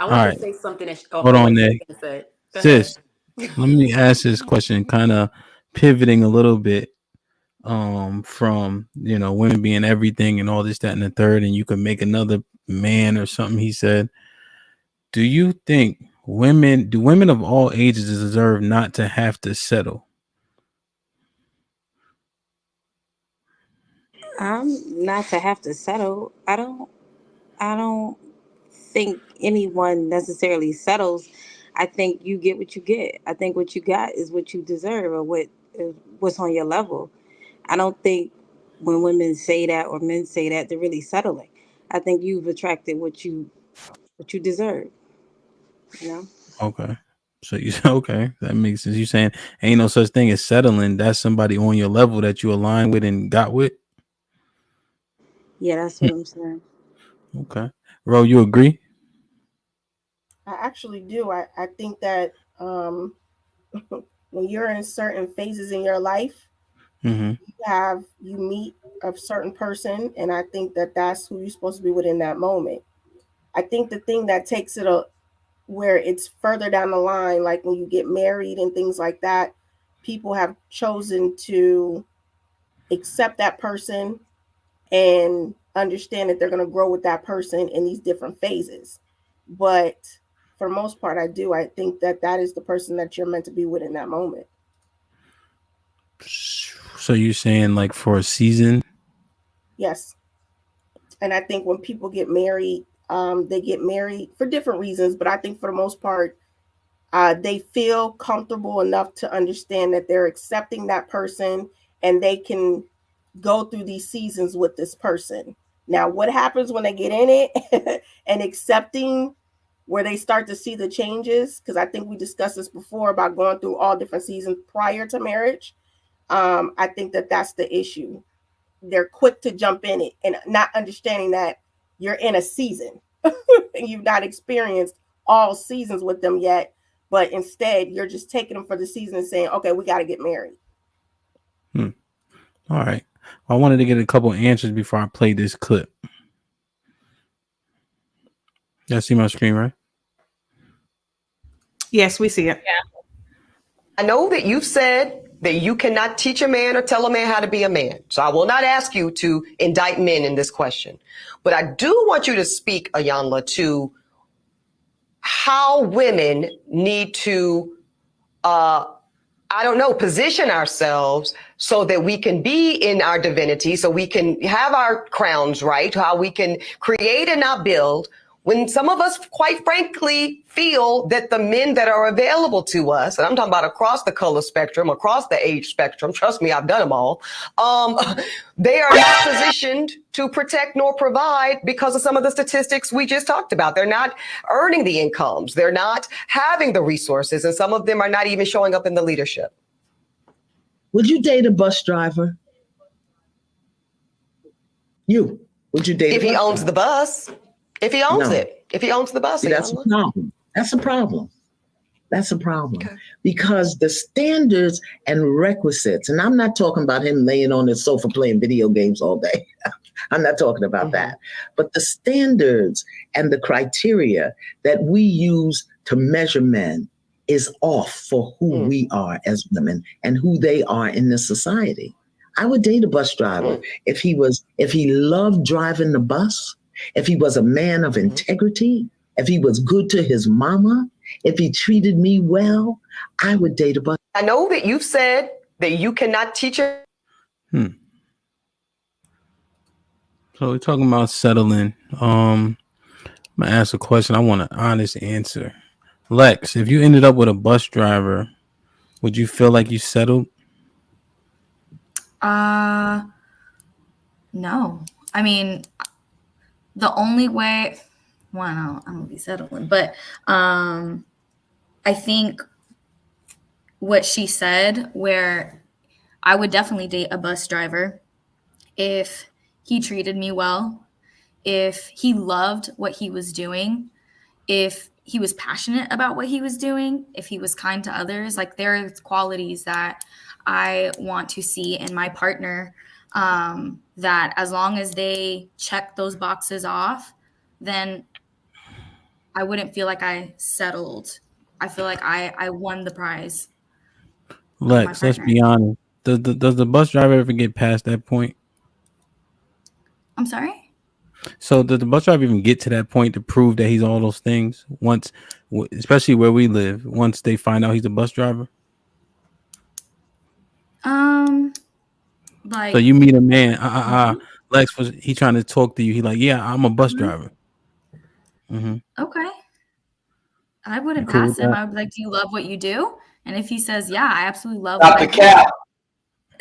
I All want to right. say something that. Hold Oh, on what there. you gonna say? Go ahead. Sis, let me ask this question, kind of pivoting a little bit from women being everything and all this, that, and the third, and you could make another man or something. He said, do you think women of all ages deserve not to have to settle? Not to have to settle. I don't think anyone necessarily settles. I think you get what you get. I think what you got is what you deserve, or what's on your level. I don't think when women say that or men say that they're really settling. I think you've attracted what you deserve. You know. Okay. So you okay, that makes sense. You saying ain't no such thing as settling. That's somebody on your level that you align with and got with. Yeah, that's what I'm saying. Okay. Ro, you agree? I actually do. I think that when you're in certain phases in your life, Mm-hmm. you meet a certain person, and I think that that's who you're supposed to be with in that moment. I think the thing that takes it where it's further down the line, like when you get married and things like that, people have chosen to accept that person and understand that they're going to grow with that person in these different phases. But for the most part, I do. I think that that is the person that you're meant to be with in that moment. So you saying like for a season? Yes. And I think when people get married, they get married for different reasons. But I think for the most part, they feel comfortable enough to understand that they're accepting that person and they can go through these seasons with this person. Now, what happens when they get in it and accepting where they start to see the changes? Because I think we discussed this before about going through all different seasons prior to marriage. I think that that's the issue. They're quick to jump in it and not understanding that you're in a season and you've not experienced all seasons with them yet. But instead, you're just taking them for the season and saying, okay, we got to get married. All right. I wanted to get a couple answers before I play this clip. Y'all see my screen, right? Yes, we see it. I know that you've said that you cannot teach a man or tell a man how to be a man. So I will not ask you to indict men in this question. But I do want you to speak, Ayanla, to how women need to, position ourselves so that we can be in our divinity, so we can have our crowns right, how we can create and not build, when some of us, quite frankly, feel that the men that are available to us, and I'm talking about across the color spectrum, across the age spectrum, trust me, I've done them all, they are not positioned to protect nor provide because of some of the statistics we just talked about. They're not earning the incomes. They're not having the resources, and some of them are not even showing up in the leadership. Would you date a bus driver? Would you date if a bus he owns driver? the bus? If he owns No. it. If he owns the bus, See, that's a problem. That's a problem. That's a problem. Okay. Because the standards and requisites, and I'm not talking about him laying on his sofa playing video games all day. I'm not talking about that. But the standards and the criteria that we use to measure men is off for who we are as women and who they are in this society. I would date a bus driver if he loved driving the bus, if he was a man of integrity, if he was good to his mama, if he treated me well, I would date a bus. I know that you've said that you cannot teach a So we're talking about settling. I'm gonna ask a question. I want an honest answer. Lex, if you ended up with a bus driver, would you feel like you settled? No. I mean, the only way, well, no, I'm gonna be settling, but I think what she said, where I would definitely date a bus driver if he treated me well, if he loved what he was doing, if he was passionate about what he was doing, if he was kind to others. Like, there are qualities that I want to see in my partner, that as long as they check those boxes off, then I wouldn't feel like I settled. I feel like I won the prize of my Lex, let's partner. be honest. Does the bus driver ever get past that point? I'm sorry? So does the bus driver even get to that point to prove that he's all those things? Once, especially where we live, once they find out he's a bus driver. Like So you meet a man. mhm, Lex was he trying to talk to you? He like, yeah, I'm a bus mhm. driver. Mm-hmm. Okay. I You wouldn't cool pass with him. that? I would be like, "Do you love what you do?" And if he says, "Yeah, I absolutely love Stop what I the do." cap.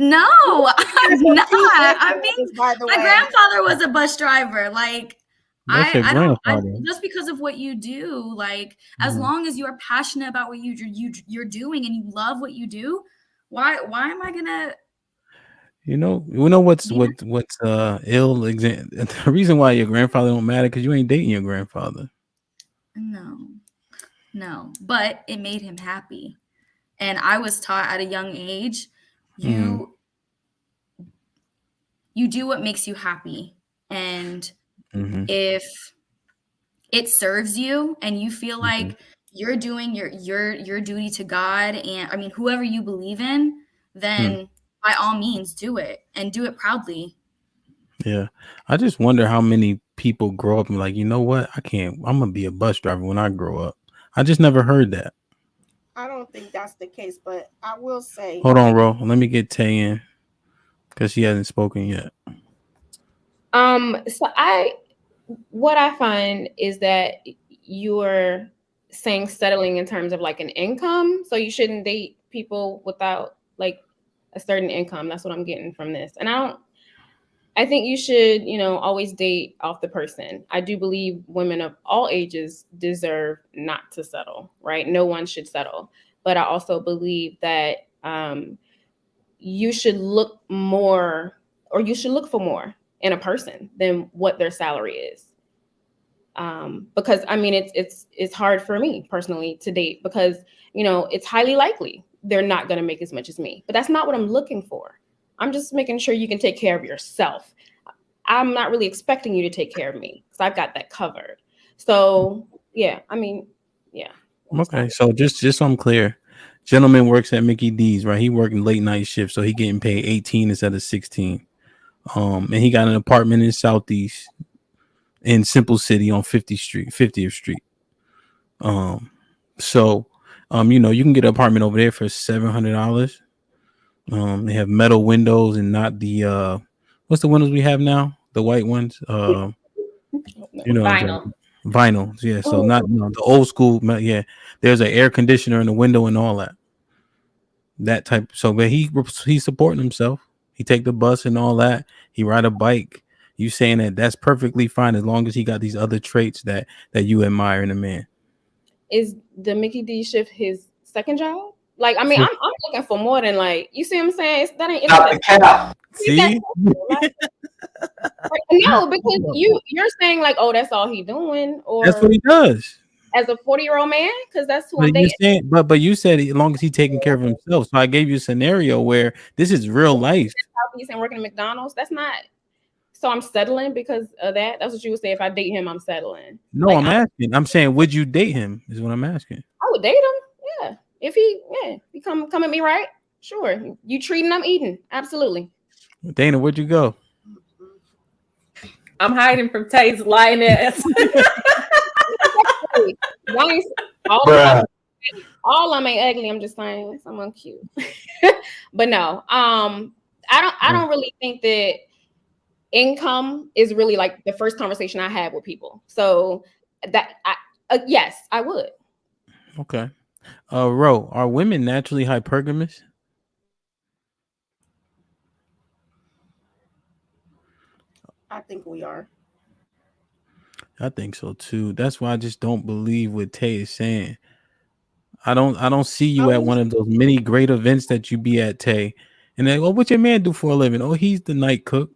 No, I'm There's a not. few I'm being instances, by the my way. grandfather was a bus driver. Like That's your I don't I grandfather. just because of what you do, like as Mhm. long as you are passionate about what you're doing and you love what you do, why am I gonna You know what's be what's ill exam. The reason why your grandfather don't matter because you ain't dating your grandfather. no, no. But it made him happy. And I was taught at a young age, Mm-hmm. you do what makes you happy. And Mm-hmm. if it serves you and you feel Mm-hmm. like you're doing your duty to God and I mean whoever you believe in, Hmm. then by all means do it and do it proudly. Yeah, I just wonder how many people grow up and like, you know what? I can't. I'm gonna be a bus driver when I grow up. I just never heard that. I don't think that's the case, but I will say, Hold on, Ro. Let me get Tay in because she hasn't spoken yet. So what I find is that you're saying settling in terms of like an income. So you shouldn't date people without like a certain income. That's what I'm getting from this. And I think you should, always date off the person. I do believe women of all ages deserve not to settle, right? No one should settle. But I also believe that you should look more or you should look for more in a person than what their salary is. Because I mean, it's hard for me personally to date because, it's highly likely they're not going to make as much as me, but that's not what I'm looking for. I'm just making sure you can take care of yourself. I'm not really expecting you to take care of me because I've got that covered. So yeah, I mean, yeah. Okay, so just so I'm clear, gentleman works at Mickey D's, right? He working late night shift, so he getting paid 18 instead of 16. And he got an apartment in Southeast in Simple City on 50th Street. So, you can get an apartment over there for $700. They have metal windows and not the what's the windows we have now? The white ones. You know what I'm Vinyl. saying? Vinyls, yeah. So Oh. not the old school. Yeah, there's an air conditioner in the window and all that. That type. So, but he's supporting himself. He take the bus and all that. He ride a bike. You saying that's perfectly fine as long as he got these other traits that you admire in a man. Is the Mickey D shift his second job? Like, I mean, I'm looking for more than like, you see what I'm saying? That ain't Stop the cap. See, no, because you're saying like, oh, that's all he doing, or that's what he does. as a 40-year-old man, because that's who I'm But you dating. saying, but you said as long as he's taking care of himself. So I gave you a scenario where this is real life. Southeast and working at McDonald's. That's not. So I'm settling because of that. That's what you would say if I date him. I'm settling. No, Like, I'm asking. I'm saying, would you date him? Is what I'm asking. I would date him. Yeah, if he come at me right. Sure, you treating, I'm eating. Absolutely. Dana, where'd you go? I'm hiding from Tay's lioness. All of them ain't ugly. I'm just saying someone cute. But no, I don't really think that income is really like the first conversation I had with people. So that yes, I would. Okay. Ro, are women naturally hypergamous? I think we are. I think so too. That's why I just don't believe what Tay is saying. I don't see you at one of those many great events that you be at, Tay. And then, oh, what your man do for a living? Oh, he's the night cook.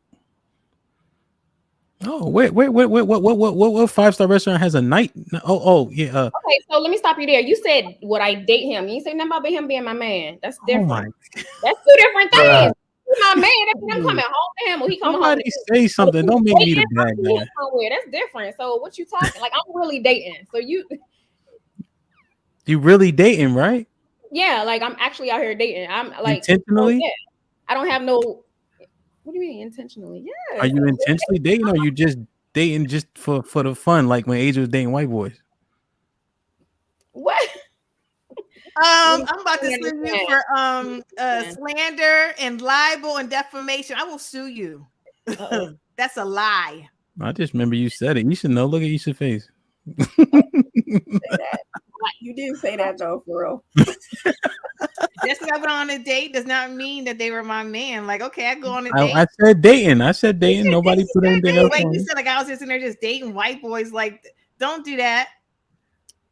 Oh, wait, what 5-star restaurant has a night? Oh, yeah. Okay, so let me stop you there. You said would I date him? You say nothing about him being my man. That's different. Oh That's two different things. my man. That means I'm coming home to him, or he coming home. Somebody say something. Don't make me the bad guy. Somewhere. That's different. So what you talking? Like I'm really dating. So you really dating, right? Yeah, like I'm actually out here dating. I'm like intentionally. Oh, yeah. I don't have no. What do you mean intentionally? Yeah. Are you intentionally dating, or are you just dating just for the fun, like when Age was dating white boys? What? I'm about to sue you for slander and libel and defamation. I will sue you. That's a lie. I just remember you said it. You should know. Look at Isha's face. You did say that though, for real. Just because I went on a date does not mean that they were my man. Like, okay, I go on a date. I said dating. Nobody put anything else like on. you said, like I was just in there just dating white boys. Like, don't do that.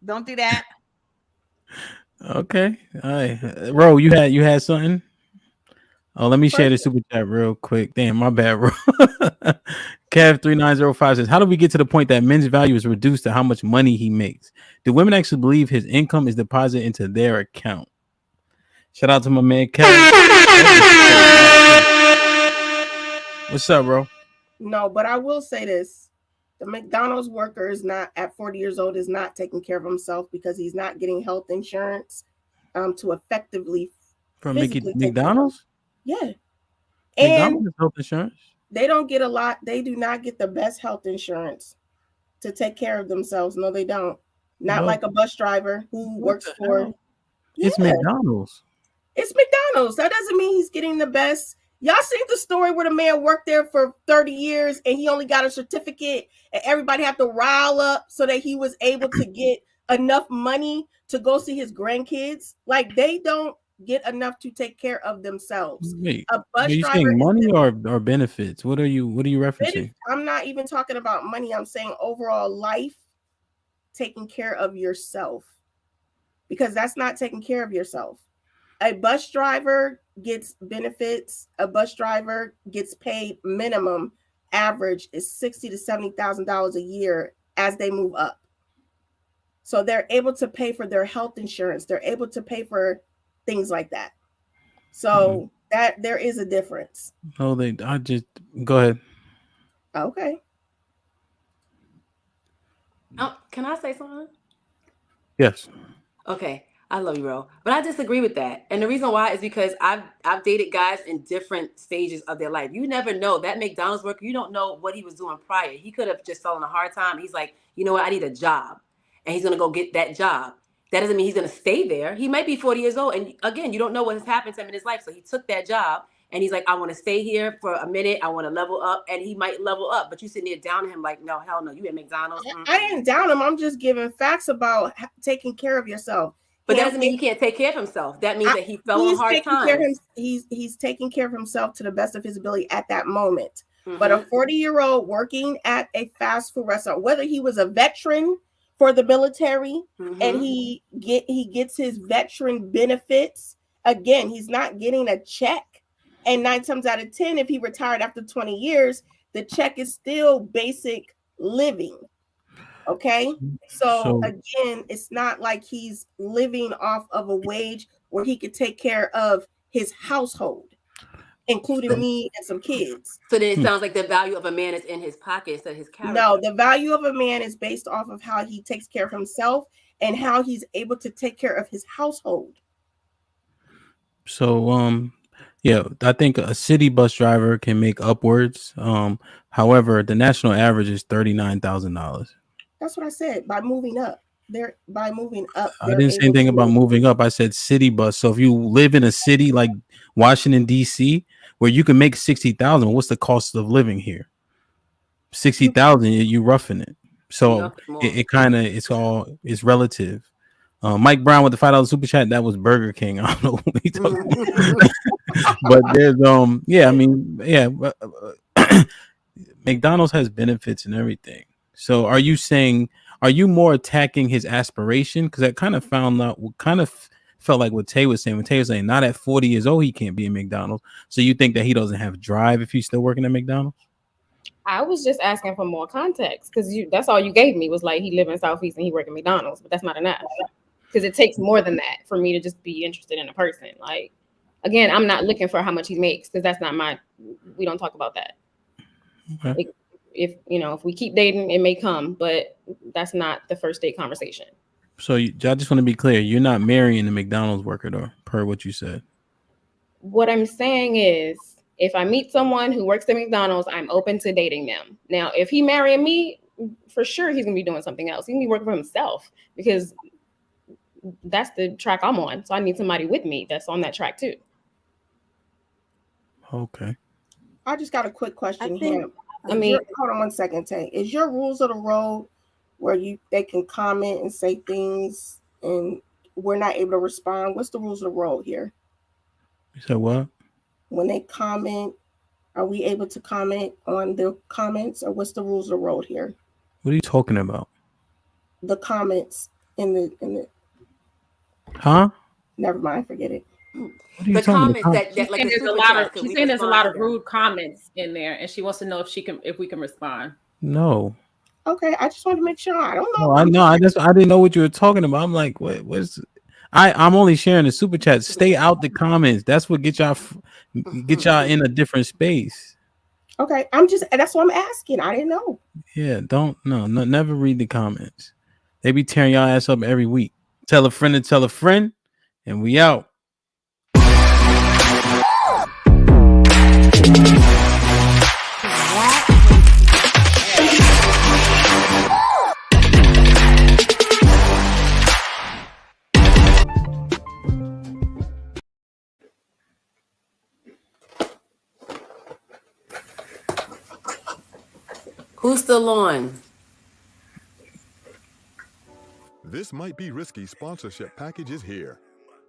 Don't do that. Okay. All right. Ro, you had something? Oh, let me share the super chat real quick. Damn, my bad, bro. Kev3905 says, how do we get to the point that men's value is reduced to how much money he makes? Do women actually believe his income is deposited into their account? Shout out to my man, Kev. What's up, bro? No, but I will say this. The McDonald's worker is not at 40 years old, is not taking care of himself because he's not getting health insurance to effectively from McDonald's. Yeah, and McDonald's health insurance. They don't get a lot. They do not get the best health insurance to take care of themselves. No, they don't. Not like a bus driver who works for. It's McDonald's. It's McDonald's. That doesn't mean he's getting the best. Y'all seen the story where the man worked there for 30 years and he only got a certificate and everybody had to rile up so that he was able to get enough money to go see his grandkids? Like, they don't get enough to take care of themselves. Wait, a bus are you driver saying money or benefits? What are you referencing? I'm not even talking about money. I'm saying overall life, taking care of yourself, because that's not taking care of yourself. A bus driver gets benefits. A bus driver gets paid minimum average is $60,000 to $70,000 a year as they move up. So they're able to pay for their health insurance. They're able to pay for things like that. So that there is a difference. Oh, I just go ahead. Okay. Can I say something? Yes. Okay. I love you, bro. But I disagree with that. And the reason why is because I've dated guys in different stages of their life. You never know. That McDonald's worker, you don't know what he was doing prior. He could have just fell on a hard time. He's like, you know what? I need a job. And he's going to go get that job. That doesn't mean he's going to stay there. He might be 40 years old. And again, you don't know what has happened to him in his life. So he took that job and he's like, I want to stay here for a minute. I want to level up. And he might level up. But you sitting there down him like, no, hell no. You at McDonald's. I didn't down him. I'm just giving facts about taking care of yourself. But that doesn't mean he can't take care of himself. That means that he fell on hard times. He's taking care of himself to the best of his ability at that moment. But a 40-year-old working at a fast food restaurant, whether he was a veteran for the military and he gets his veteran benefits, again, he's not getting a check. And 9 times out of 10, if he retired after 20 years, the check is still basic living. Okay, so again, it's not like he's living off of a wage where he could take care of his household, including me and some kids. So then it sounds like the value of a man is in his pocket instead of his character. No, the value of a man is based off of how he takes care of himself and how he's able to take care of his household. So, yeah, I think a city bus driver can make upwards. However, the national average is $39,000. That's what I said. By moving up, I didn't say anything about moving up. I said city bus. So if you live in a city like Washington D.C., where you can make $60,000, what's the cost of living here? $60,000, you roughing it. So it's relative. Mike Brown with the $5 super chat. That was Burger King. I don't know what he's talking about. But there's McDonald's has benefits and everything. So are you more attacking his aspiration? Because that kind of felt like what Tay was saying. When Tay was saying not at 40 years old, he can't be in McDonald's. So you think that he doesn't have drive if he's still working at McDonald's? I was just asking for more context because that's all you gave me was like he live in Southeast and he work at McDonald's, but that's not enough because it takes more than that for me to just be interested in a person. Like Again, I'm not looking for how much he makes because that's not we don't talk about that. Okay. If if we keep dating, it may come, but that's not the first date conversation. So I just want to be clear. You're not marrying the McDonald's worker, though, per what you said. What I'm saying is, if I meet someone who works at McDonald's, I'm open to dating them. Now, if he marrying me, for sure he's gonna be doing something else. He's gonna be working for himself because that's the track I'm on. So I need somebody with me that's on that track too. Okay. I just got a quick question here. Hold on 1 second, Tay. Is your rules of the road where they can comment and say things and we're not able to respond? What's the rules of the road here? You said what? When they comment, are we able to comment on the comments, or what's the rules of the road here? What are you talking about? The comments in the. Huh? Never mind, forget it. The comments that like she's saying there's a lot of rude comments in there, and she wants to know if we can respond. No. Okay, I just want to make sure. I don't know. No, I know. I didn't know what you were talking about. I'm like, what's? I'm only sharing the super chat. Stay out the comments. That's what get y'all in a different space. Okay, that's what I'm asking. I didn't know. Yeah, never read the comments. They be tearing y'all ass up every week. Tell a friend to tell a friend, and we out. Who's still on? This Might Be Risky sponsorship package is here.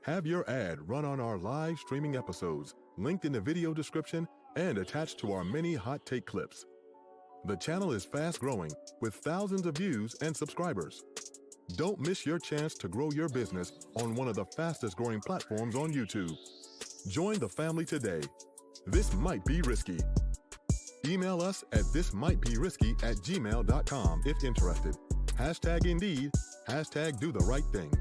Have your ad run on our live streaming episodes, linked in the video description and attached to our many hot take clips. The channel is fast growing with thousands of views and subscribers. Don't miss your chance to grow your business on one of the fastest growing platforms on YouTube. Join the family today. This might be risky. Email us at thismightberisky@gmail.com if interested. #Indeed, #do the right thing.